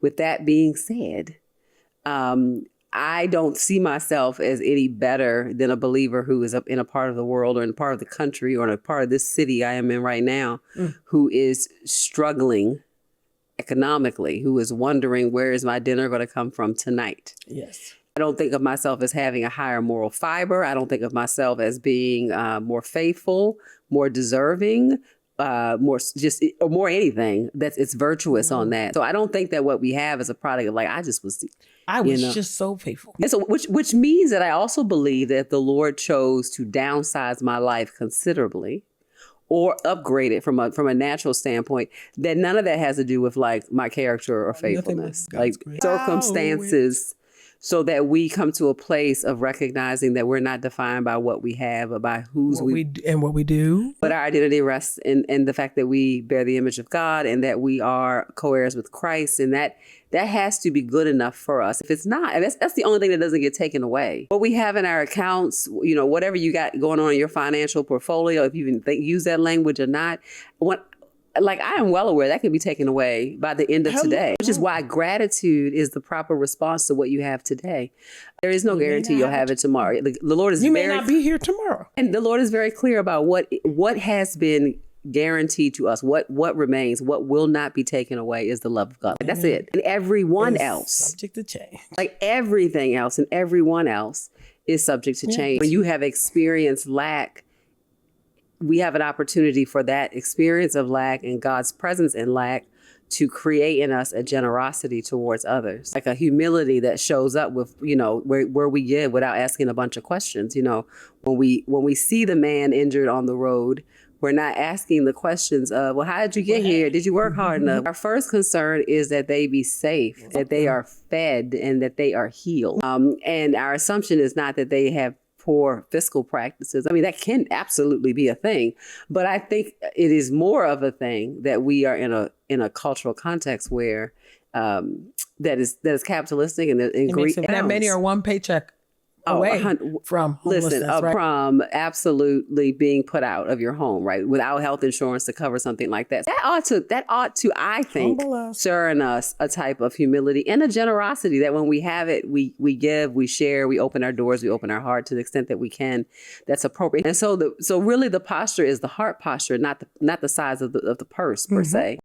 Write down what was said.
With that being said, I don't see myself as any better than a believer who is in a part of the world or in a part of the country or in a part of this city I am in right now, who is struggling economically, who is wondering, where is my dinner going to come from tonight? Yes. I don't think of myself as having a higher moral fiber. I don't think of myself as being more faithful, more deserving, more anything it's virtuous on that. So I don't think that what we have is a product of like, I was just so faithful. And so which means that I also believe that if the Lord chose to downsize my life considerably or upgrade it from a natural standpoint, that none of that has to do with like my character or faithfulness. Like circumstances, so that we come to a place of recognizing that we're not defined by what we have, but by what we do. But our identity rests in the fact that we bear the image of God and that we are co-heirs with Christ, and that has to be good enough for us. If it's not, and that's the only thing that doesn't get taken away. What we have in our accounts, whatever you got going on in your financial portfolio, if you even use that language or not, I am well aware that can be taken away by the end of today, which is why gratitude is the proper response to what you have today. There is no guarantee you'll have it tomorrow. The Lord is may not be here tomorrow. And the Lord is very clear about what has been guaranteed to us, what remains, what will not be taken away is the love of God. That's it. And everyone else, subject to change. Like everything else and everyone else is subject to change. When you have experienced lack, we have an opportunity for that experience of lack and God's presence in lack to create in us a generosity towards others, like a humility that shows up with, where we give without asking a bunch of questions. When we see the man injured on the road, we're not asking the questions of, well, how did you get here? Did you work hard enough? Our first concern is that they be safe, that they are fed, and that they are healed. And our assumption is not that they have poor fiscal practices. I mean, that can absolutely be a thing, but I think it is more of a thing that we are in a cultural context where that is capitalistic and that many are one paycheck away from homelessness, from absolutely being put out of your home, right? Without health insurance to cover something like that. That ought to, I think, stir in us a type of humility and a generosity that when we have it, we give, we share, we open our doors, we open our heart to the extent that we can. That's appropriate. And so really the posture is the heart posture, not the size of the purse per se.